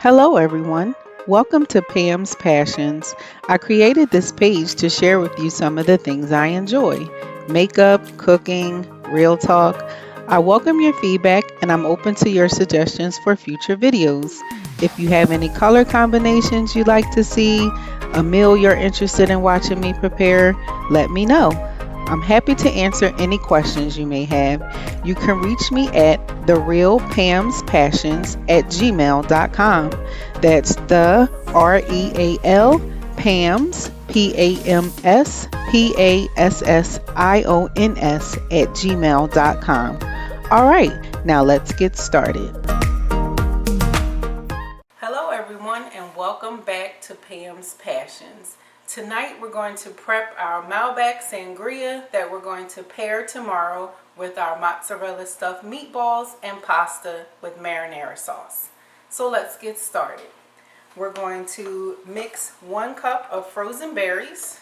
Hello, everyone. Welcome to Pam's Passions. I created this page to share with you some of the things I enjoy: makeup, cooking, real talk. I welcome your feedback and I'm open to your suggestions for future videos. If you have any color combinations you'd like to see, a meal you're interested in watching me prepare, let me know. I'm happy to answer any questions you may have. You can reach me at therealpamspassions@gmail.com. That's the REAL Pams PAMSPASSIONS@gmail.com. All right, now let's get started. Hello everyone and welcome back to Pam's Passions. Tonight we're going to prep our Malbec Sangria that we're going to pair tomorrow with our mozzarella stuffed meatballs and pasta with marinara sauce. So let's get started. We're going to mix 1 cup of frozen berries,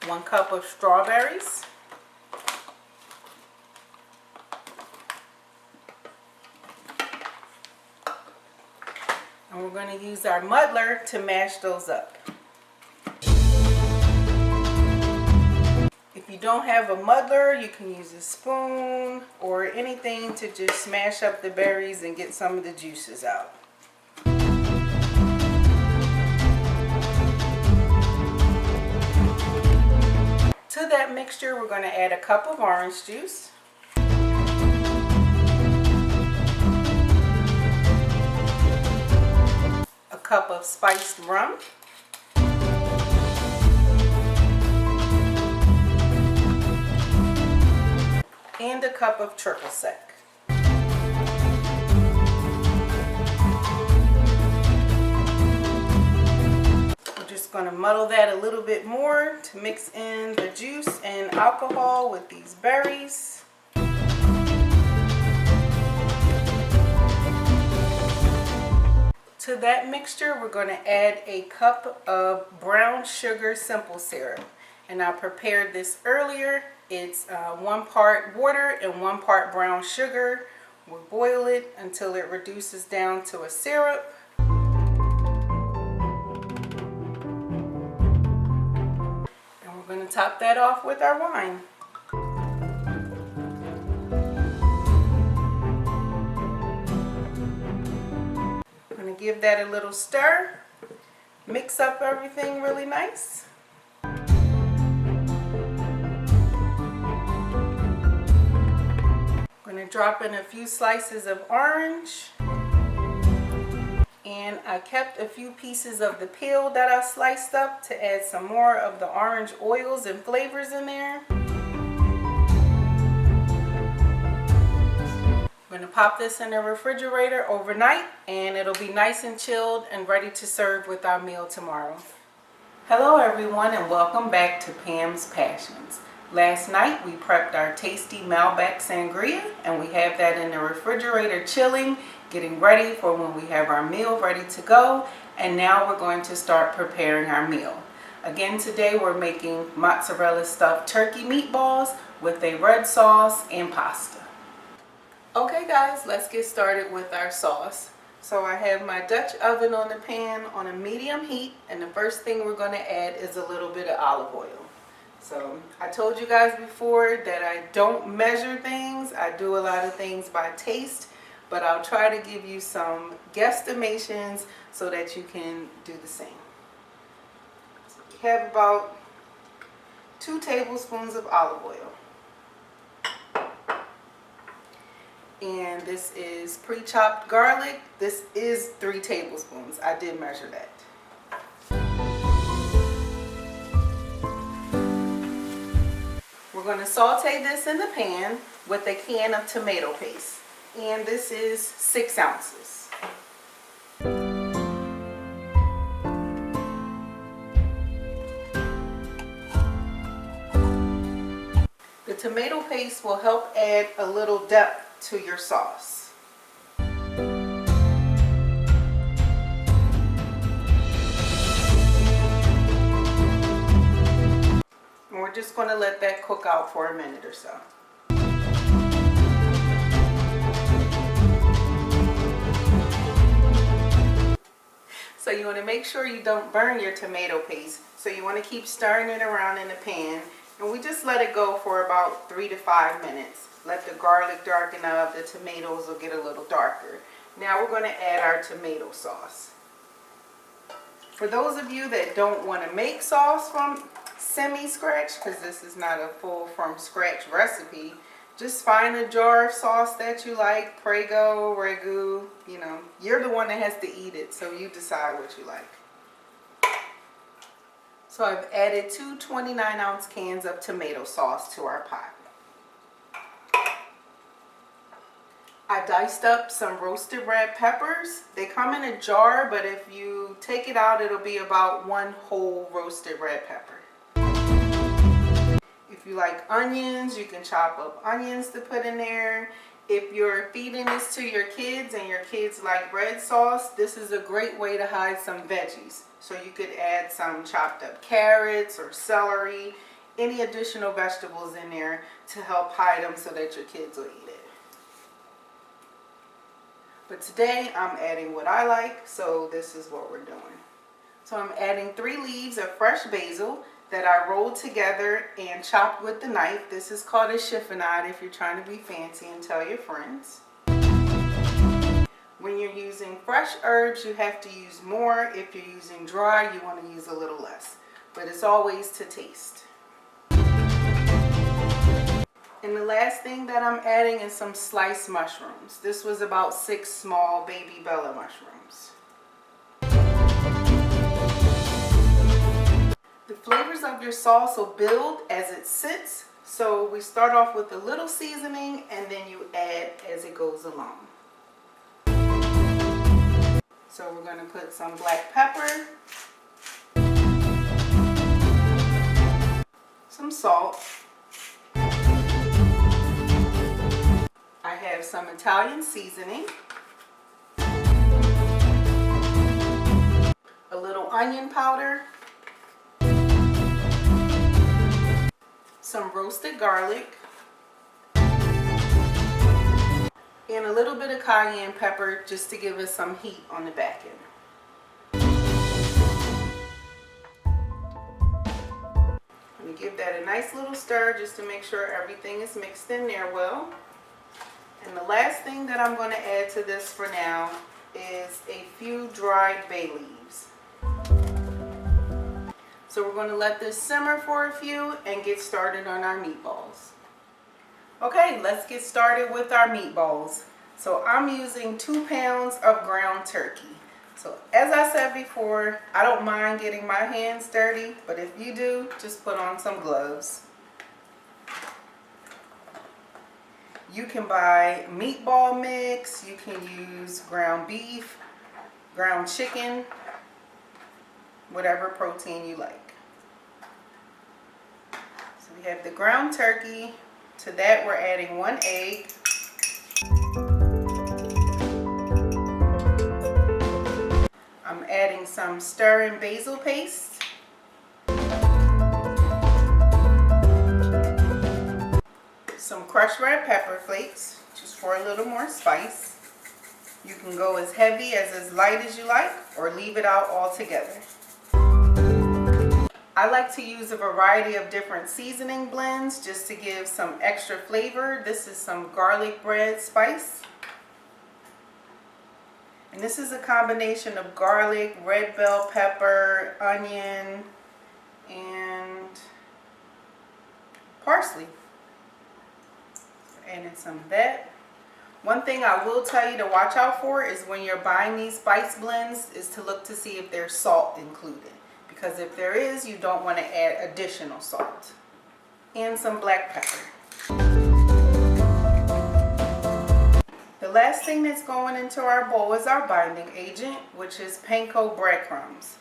1 cup of strawberries, and we're going to use our muddler to mash those up. If you don't have a muddler, you can use a spoon or anything to just smash up the berries and get some of the juices out. To that mixture, we're going to add a cup of orange juice, a cup of spiced rum, and a cup of triple sec. We're just going to muddle that a little bit more to mix in the juice and alcohol with these berries. To that mixture, we're going to add a cup of brown sugar simple syrup. And I prepared this earlier. It's 1 part water and 1 part brown sugar. We'll boil it until it reduces down to a syrup. And we're going to top that off with our wine. I'm going to give that a little stir. Mix up everything really nice. I'm going to drop in a few slices of orange, and I kept a few pieces of the peel that I sliced up to add some more of the orange oils and flavors in there. I'm going to pop this in the refrigerator overnight and it'll be nice and chilled and ready to serve with our meal tomorrow. Hello everyone and welcome back to Pam's Passions. Last night we prepped our tasty Malbec Sangria and we have that in the refrigerator chilling, getting ready for when we have our meal ready to go. And now we're going to start preparing our meal. Again, today we're making mozzarella stuffed turkey meatballs with a red sauce and pasta. Okay guys, let's get started with our sauce. So I have my Dutch oven on the pan on a medium heat, and the first thing we're going to add is a little bit of olive oil. So I told you guys before that I don't measure things. I do a lot of things by taste, but I'll try to give you some guesstimations so that you can do the same. So we have about 2 tablespoons of olive oil. And this is pre-chopped garlic. This is 3 tablespoons. I did measure that. We're going to saute this in the pan with a can of tomato paste. And this is 6 ounces. The tomato paste will help add a little depth to your sauce. just going to let that cook out for a minute or so. So you want to make sure you don't burn your tomato paste. So you want to keep stirring it around in the pan. And we just let it go for about 3 to 5 minutes. Let the garlic darken up. The tomatoes will get a little darker. Now we're going to add our tomato sauce. For those of you that don't want to make sauce from semi-scratch, because this is not a full from scratch recipe, just find a jar of sauce that you like, Prego, Ragu, you know, you're the one that has to eat it, so you decide what you like. So I've added 2 29-ounce cans of tomato sauce to our pot. I diced up some roasted red peppers. They come in a jar, but if you take it out, it'll be about 1 whole roasted red pepper. If you like onions, you can chop up onions to put in there. If you're feeding this to your kids and your kids like red sauce, this is a great way to hide some veggies. So you could add some chopped up carrots or celery, any additional vegetables in there to help hide them so that your kids will eat it. But today I'm adding what I like, so this is what we're doing. So I'm adding 3 leaves of fresh basil that I rolled together and chopped with the knife. This is called a chiffonade if you're trying to be fancy and tell your friends. When you're using fresh herbs, you have to use more. If you're using dry, you want to use a little less. But it's always to taste. And the last thing that I'm adding is some sliced mushrooms. This was about 6 small baby Bella mushrooms. The flavors of your sauce will build as it sits. So we start off with a little seasoning and then you add as it goes along. So we're going to put some black pepper, some salt. I have some Italian seasoning, a little onion powder, some roasted garlic, and a little bit of cayenne pepper just to give us some heat on the back end. I'm going to give that a nice little stir just to make sure everything is mixed in there well. And the last thing that I'm going to add to this for now is a few dried bay leaves. So we're going to let this simmer for a few and get started on our meatballs. Okay, let's get started with our meatballs. So I'm using 2 pounds of ground turkey. So as I said before, I don't mind getting my hands dirty, but if you do, just put on some gloves. You can buy meatball mix, you can use ground beef, ground chicken, whatever protein you like. So we have the ground turkey. To that we're adding 1 egg. I'm adding some stir-in basil paste. Some crushed red pepper flakes, just for a little more spice. You can go as heavy as light as you like, or leave it out altogether. I like to use a variety of different seasoning blends just to give some extra flavor. This is some garlic bread spice. And this is a combination of garlic, red bell pepper, onion, and parsley. Adding some of that. One thing I will tell you to watch out for is when you're buying these spice blends is to look to see if there's salt included. Because if there is, you don't want to add additional salt. And some black pepper. The last thing that's going into our bowl is our binding agent, which is panko breadcrumbs.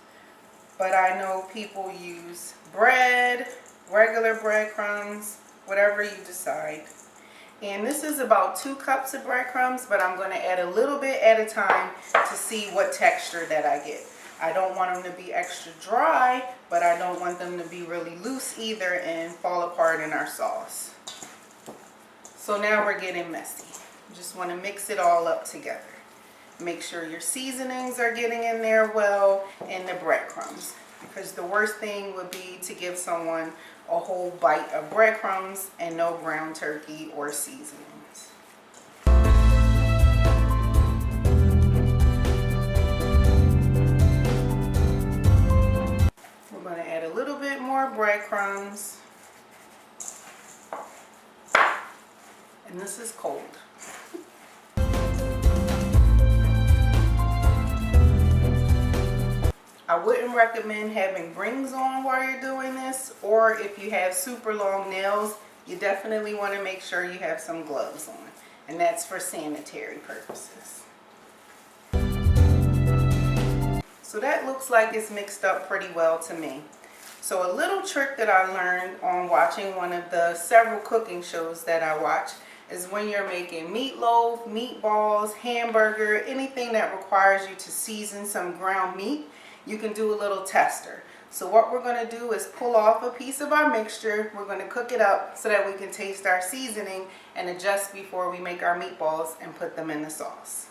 But I know people use bread, regular breadcrumbs, whatever you decide. And this is about 2 cups of breadcrumbs, but I'm going to add a little bit at a time to see what texture that I get. I don't want them to be extra dry, but I don't want them to be really loose either and fall apart in our sauce. So now we're getting messy. You just want to mix it all up together. Make sure your seasonings are getting in there well, and the breadcrumbs. Because the worst thing would be to give someone a whole bite of breadcrumbs and no ground turkey or seasonings. We're going to add a little bit more breadcrumbs. And this is cold. I wouldn't recommend having rings on while you're doing this, or if you have super long nails, you definitely want to make sure you have some gloves on, and that's for sanitary purposes. So that looks like it's mixed up pretty well to me. So a little trick that I learned on watching one of the several cooking shows that I watch is when you're making meatloaf, meatballs, hamburger, anything that requires you to season some ground meat, you can do a little tester. So what we're going to do is pull off a piece of our mixture. We're going to cook it up so that we can taste our seasoning and adjust before we make our meatballs and put them in the sauce.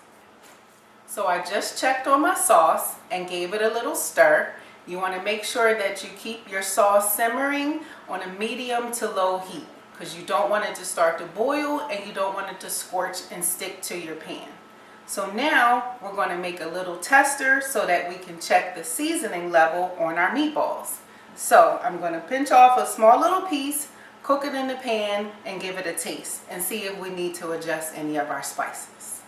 So I just checked on my sauce and gave it a little stir. You want to make sure that you keep your sauce simmering on a medium to low heat, because you don't want it to start to boil and you don't want it to scorch and stick to your pan. So now we're going to make a little tester so that we can check the seasoning level on our meatballs. So I'm going to pinch off a small little piece, cook it in the pan, and give it a taste and see if we need to adjust any of our spices.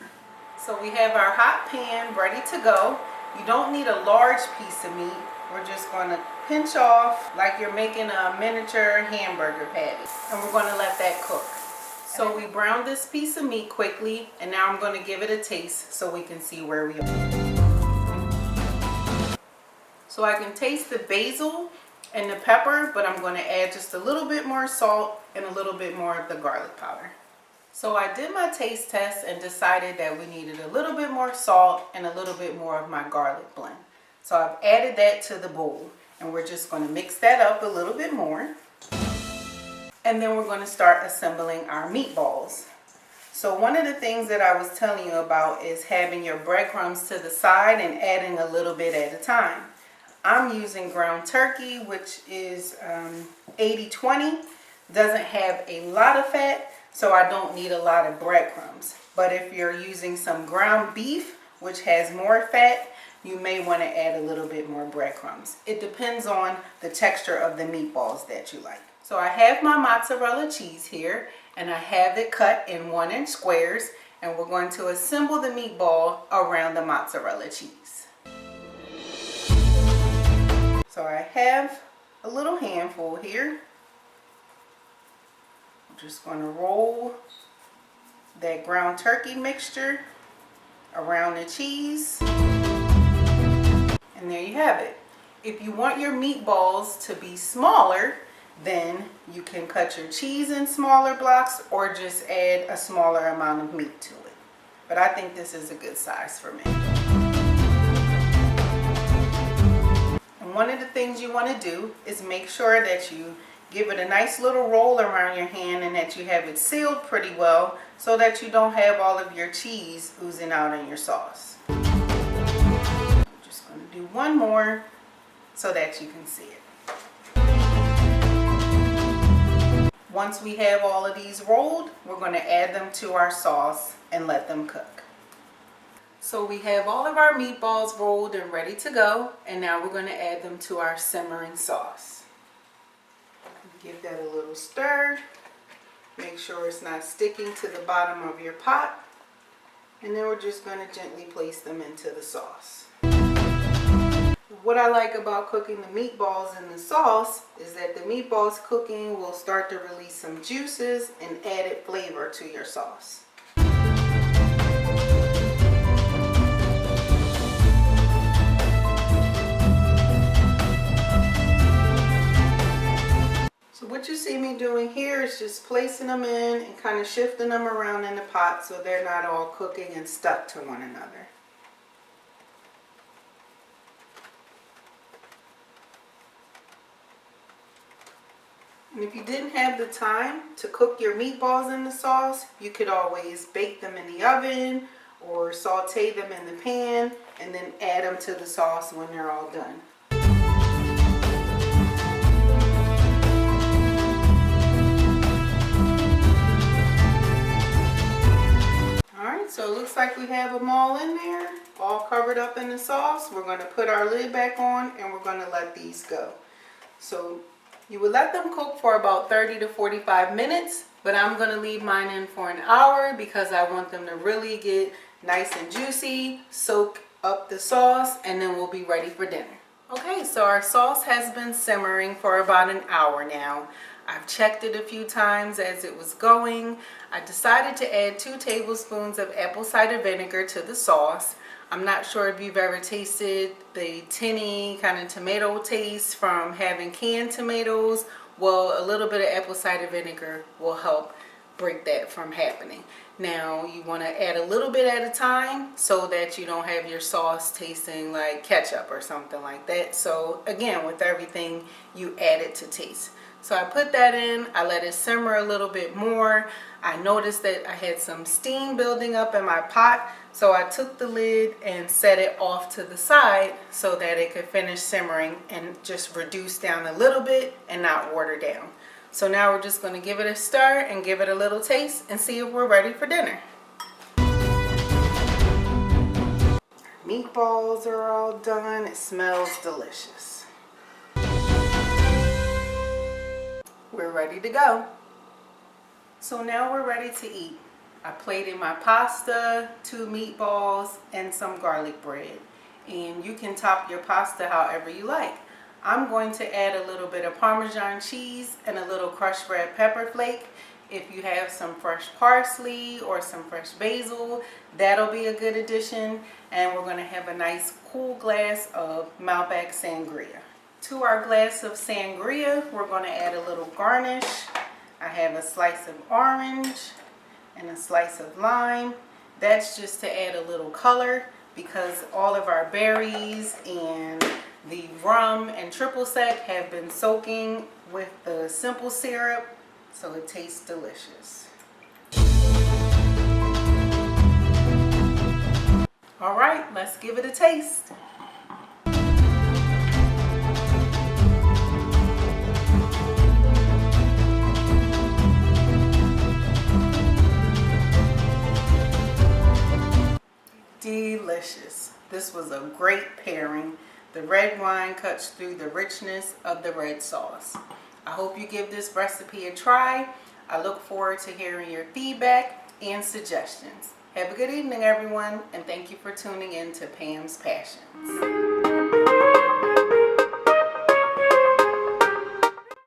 So we have our hot pan ready to go. You don't need a large piece of meat. We're just going to pinch off like you're making a miniature hamburger patty, and we're going to let that cook. So we browned this piece of meat quickly, and now I'm going to give it a taste so we can see where we are. So I can taste the basil and the pepper, but I'm going to add just a little bit more salt and a little bit more of the garlic powder. So I did my taste test and decided that we needed a little bit more salt and a little bit more of my garlic blend. So I've added that to the bowl, and we're just going to mix that up a little bit more. And then we're going to start assembling our meatballs. So one of the things that I was telling you about is having your breadcrumbs to the side and adding a little bit at a time. I'm using ground turkey, which is 80-20. Doesn't have a lot of fat, so I don't need a lot of breadcrumbs. But if you're using some ground beef, which has more fat, you may want to add a little bit more breadcrumbs. It depends on the texture of the meatballs that you like. So I have my mozzarella cheese here, and I have it cut in 1-inch squares, and we're going to assemble the meatball around the mozzarella cheese. So I have a little handful here. I'm just going to roll that ground turkey mixture around the cheese. And there you have it. If you want your meatballs to be smaller, then you can cut your cheese in smaller blocks or just add a smaller amount of meat to it. But I think this is a good size for me. And one of the things you want to do is make sure that you give it a nice little roll around your hand and that you have it sealed pretty well so that you don't have all of your cheese oozing out in your sauce. I'm just going to do one more so that you can see it. Once we have all of these rolled, we're going to add them to our sauce and let them cook. So we have all of our meatballs rolled and ready to go, and now we're going to add them to our simmering sauce. Give that a little stir. Make sure it's not sticking to the bottom of your pot. And then we're just going to gently place them into the sauce. What I like about cooking the meatballs in the sauce is that the meatballs cooking will start to release some juices and added flavor to your sauce. So what you see me doing here is just placing them in and kind of shifting them around in the pot so they're not all cooking and stuck to one another. And if you didn't have the time to cook your meatballs in the sauce, you could always bake them in the oven or saute them in the pan and then add them to the sauce when they're all done. Alright, so it looks like we have them all in there, all covered up in the sauce. We're going to put our lid back on and we're going to let these go. So you would let them cook for about 30 to 45 minutes, but I'm going to leave mine in for an hour because I want them to really get nice and juicy, soak up the sauce, and then we'll be ready for dinner. Okay, so our sauce has been simmering for about an hour now. I've checked it a few times as it was going. I decided to add 2 tablespoons of apple cider vinegar to the sauce. I'm not sure if you've ever tasted the tinny kind of tomato taste from having canned tomatoes. Well, a little bit of apple cider vinegar will help break that from happening. Now you want to add a little bit at a time so that you don't have your sauce tasting like ketchup or something like that. So again, with everything, you add it to taste. So I put that in, I let it simmer a little bit more. I noticed that I had some steam building up in my pot, so I took the lid and set it off to the side so that it could finish simmering and just reduce down a little bit and not water down. So now we're just going to give it a stir and give it a little taste and see if we're ready for dinner. Meatballs are all done. It smells delicious. We're ready to go. So now we're ready to eat. I plated my pasta, 2 meatballs, and some garlic bread. And you can top your pasta however you like. I'm going to add a little bit of Parmesan cheese and a little crushed red pepper flake. If you have some fresh parsley or some fresh basil, that'll be a good addition. And we're going to have a nice cool glass of Malbec Sangria. To our glass of Sangria, we're going to add a little garnish. I have a slice of orange and a slice of lime. That's just to add a little color because all of our berries and the rum and triple sec have been soaking with the simple syrup, so it tastes delicious. All right, let's give it a taste. Delicious. This was a great pairing. The red wine cuts through the richness of the red sauce. I hope you give this recipe a try. I look forward to hearing your feedback and suggestions. Have a good evening, everyone, and thank you for tuning in to Pam's Passions.